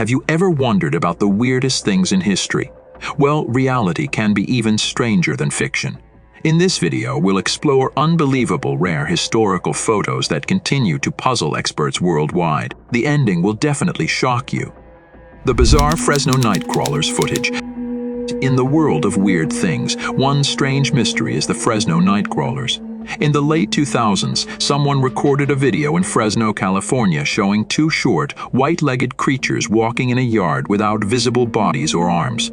Have you ever wondered about the weirdest things in history? Well, reality can be even stranger than fiction. In this video, we'll explore unbelievable rare historical photos that continue to puzzle experts worldwide. The ending will definitely shock you. The bizarre Fresno Nightcrawlers footage. In the world of weird things, one strange mystery is the Fresno Nightcrawlers. In the late 2000s, someone recorded a video in Fresno, California showing two short, white-legged creatures walking in a yard without visible bodies or arms.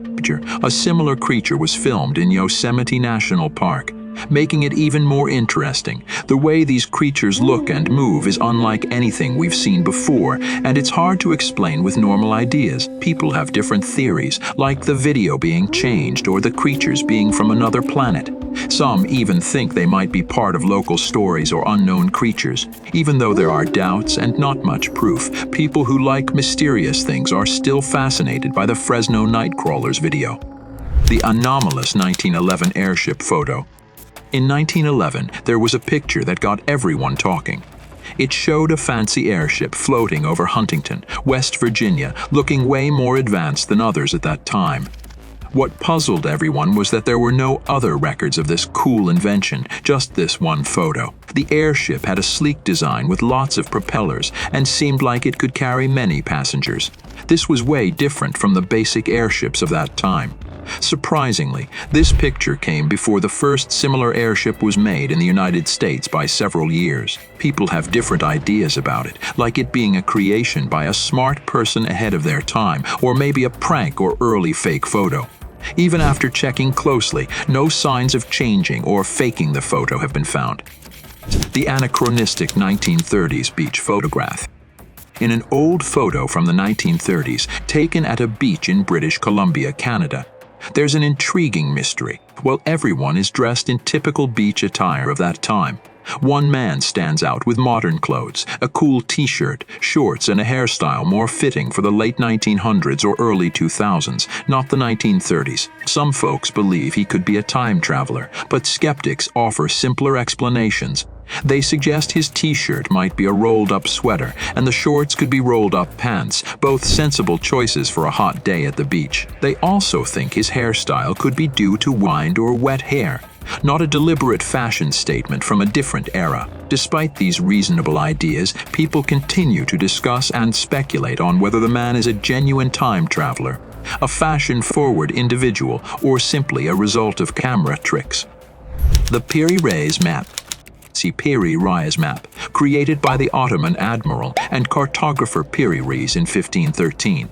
A similar creature was filmed in Yosemite National Park, making it even more interesting. The way these creatures look and move is unlike anything we've seen before, and it's hard to explain with normal ideas. People have different theories, like the video being changed or the creatures being from another planet. Some even think they might be part of local stories or unknown creatures. Even though there are doubts and not much proof, people who like mysterious things are still fascinated by the Fresno Nightcrawlers video. The anomalous 1911 airship photo. In 1911, there was a picture that got everyone talking. It showed a fancy airship floating over Huntington, West Virginia, looking way more advanced than others at that time. What puzzled everyone was that there were no other records of this cool invention, just this one photo. The airship had a sleek design with lots of propellers and seemed like it could carry many passengers. This was way different from the basic airships of that time. Surprisingly, this picture came before the first similar airship was made in the United States by several years. People have different ideas about it, like it being a creation by a smart person ahead of their time, or maybe a prank or early fake photo. Even after checking closely, no signs of changing or faking the photo have been found. The anachronistic 1930s beach photograph. In an old photo from the 1930s, taken at a beach in British Columbia, Canada, there's an intriguing mystery. While everyone is dressed in typical beach attire of that time, one man stands out with modern clothes, a cool t-shirt, shorts, and a hairstyle more fitting for the late 1900s or early 2000s, not the 1930s. Some folks believe he could be a time traveler, but skeptics offer simpler explanations. They suggest his t-shirt might be a rolled-up sweater, and the shorts could be rolled-up pants, both sensible choices for a hot day at the beach. They also think his hairstyle could be due to wind or wet hair, not a deliberate fashion statement from a different era. Despite these reasonable ideas, people continue to discuss and speculate on whether the man is a genuine time traveler, a fashion-forward individual, or simply a result of camera tricks. The Piri Reis map. Piri Reis map, created by the Ottoman admiral and cartographer Piri Reis in 1513,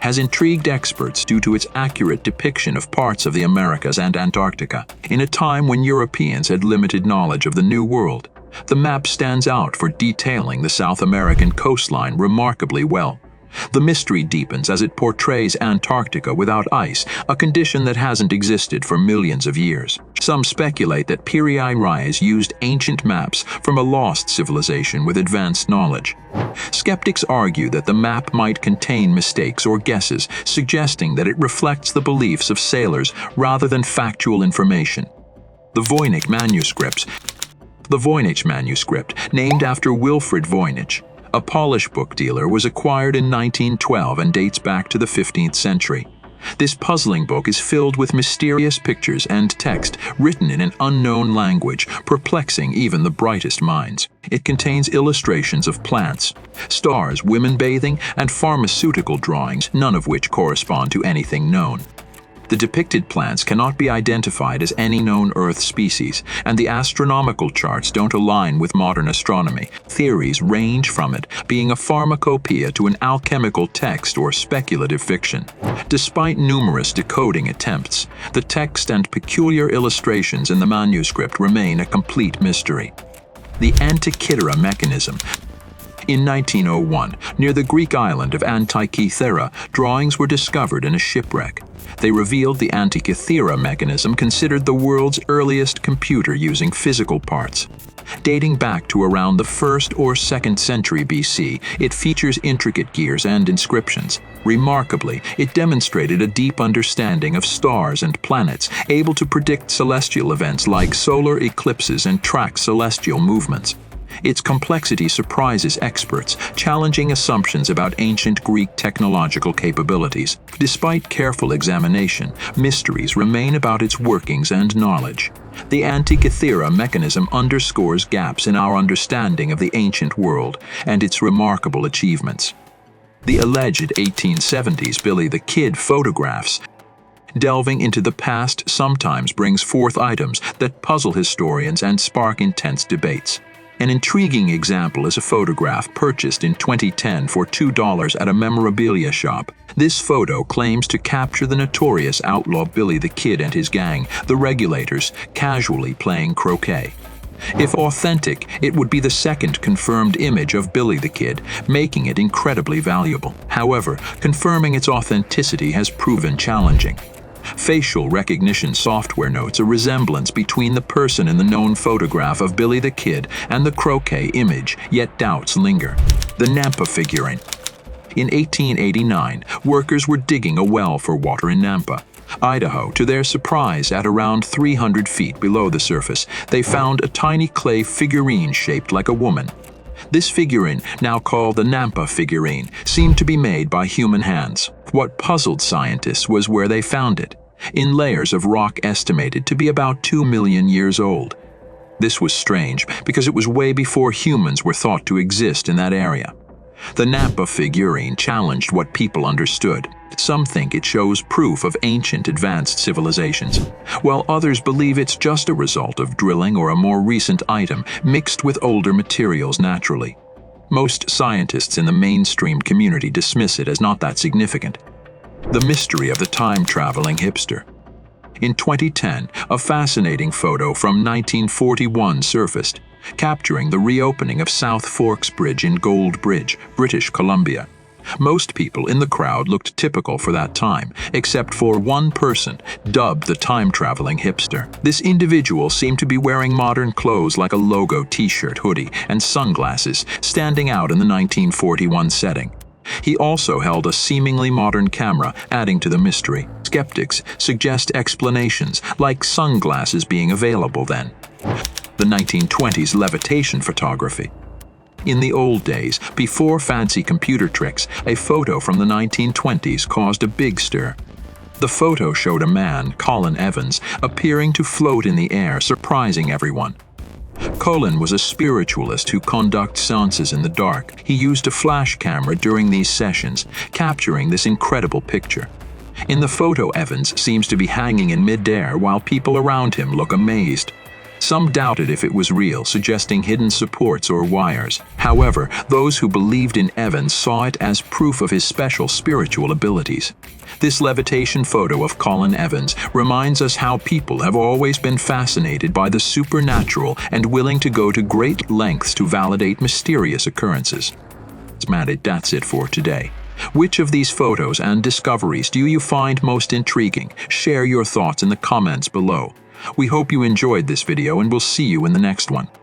has intrigued experts due to its accurate depiction of parts of the Americas and Antarctica. In a time when Europeans had limited knowledge of the New World, the map stands out for detailing the South American coastline remarkably well. The mystery deepens as it portrays Antarctica without ice, a condition that hasn't existed for millions of years. Some speculate that Piri Reis used ancient maps from a lost civilization with advanced knowledge. Skeptics argue that the map might contain mistakes or guesses, suggesting that it reflects the beliefs of sailors rather than factual information. The Voynich manuscripts. The Voynich manuscript, named after Wilfrid Voynich, a Polish book dealer, was acquired in 1912 and dates back to the 15th century. This puzzling book is filled with mysterious pictures and text written in an unknown language, perplexing even the brightest minds. It contains illustrations of plants, stars, women bathing, and pharmaceutical drawings, none of which correspond to anything known. The depicted plants cannot be identified as any known Earth species, and the astronomical charts don't align with modern astronomy. Theories range from it being a pharmacopoeia to an alchemical text or speculative fiction. Despite numerous decoding attempts, the text and peculiar illustrations in the manuscript remain a complete mystery. The Antikythera mechanism. In 1901, near the Greek island of Antikythera, drawings were discovered in a shipwreck. They revealed the Antikythera mechanism, considered the world's earliest computer using physical parts. Dating back to around the 1st or 2nd century BC, it features intricate gears and inscriptions. Remarkably, it demonstrated a deep understanding of stars and planets, able to predict celestial events like solar eclipses and track celestial movements. Its complexity surprises experts, challenging assumptions about ancient Greek technological capabilities. Despite careful examination, mysteries remain about its workings and knowledge. The Antikythera mechanism underscores gaps in our understanding of the ancient world and its remarkable achievements. The alleged 1870s Billy the Kid photographs. Delving into the past sometimes brings forth items that puzzle historians and spark intense debates. An intriguing example is a photograph purchased in 2010 for $2 at a memorabilia shop. This photo claims to capture the notorious outlaw Billy the Kid and his gang, the Regulators, casually playing croquet. If authentic, it would be the second confirmed image of Billy the Kid, making it incredibly valuable. However, confirming its authenticity has proven challenging. Facial recognition software notes a resemblance between the person in the known photograph of Billy the Kid and the croquet image, yet doubts linger. The Nampa figurine. In 1889, workers were digging a well for water in Nampa, Idaho. To their surprise, at around 300 feet below the surface, they found a tiny clay figurine shaped like a woman. This figurine, now called the Nampa figurine, seemed to be made by human hands. What puzzled scientists was where they found it, in layers of rock estimated to be about 2 million years old. This was strange because it was way before humans were thought to exist in that area. The Nampa figurine challenged what people understood. Some think it shows proof of ancient advanced civilizations, while others believe it's just a result of drilling or a more recent item mixed with older materials naturally. Most scientists in the mainstream community dismiss it as not that significant. The mystery of the time-traveling hipster. In 2010, a fascinating photo from 1941 surfaced, capturing the reopening of South Forks Bridge in Gold Bridge, British Columbia. Most people in the crowd looked typical for that time, except for one person, dubbed the time-traveling hipster. This individual seemed to be wearing modern clothes like a logo t-shirt, hoodie, and sunglasses, standing out in the 1941 setting. He also held a seemingly modern camera, adding to the mystery. Skeptics suggest explanations, like sunglasses being available then. The 1920s levitation photography. In the old days, before fancy computer tricks, a photo from the 1920s caused a big stir. The photo showed a man, Colin Evans, appearing to float in the air, surprising everyone. Colin was a spiritualist who conducts seances in the dark. He used a flash camera during these sessions, capturing this incredible picture. In the photo, Evans seems to be hanging in midair while people around him look amazed. Some doubted if it was real, suggesting hidden supports or wires. However, those who believed in Evans saw it as proof of his special spiritual abilities. This levitation photo of Colin Evans reminds us how people have always been fascinated by the supernatural and willing to go to great lengths to validate mysterious occurrences. That's it for today. Which of these photos and discoveries do you find most intriguing? Share your thoughts in the comments below. We hope you enjoyed this video and we'll see you in the next one.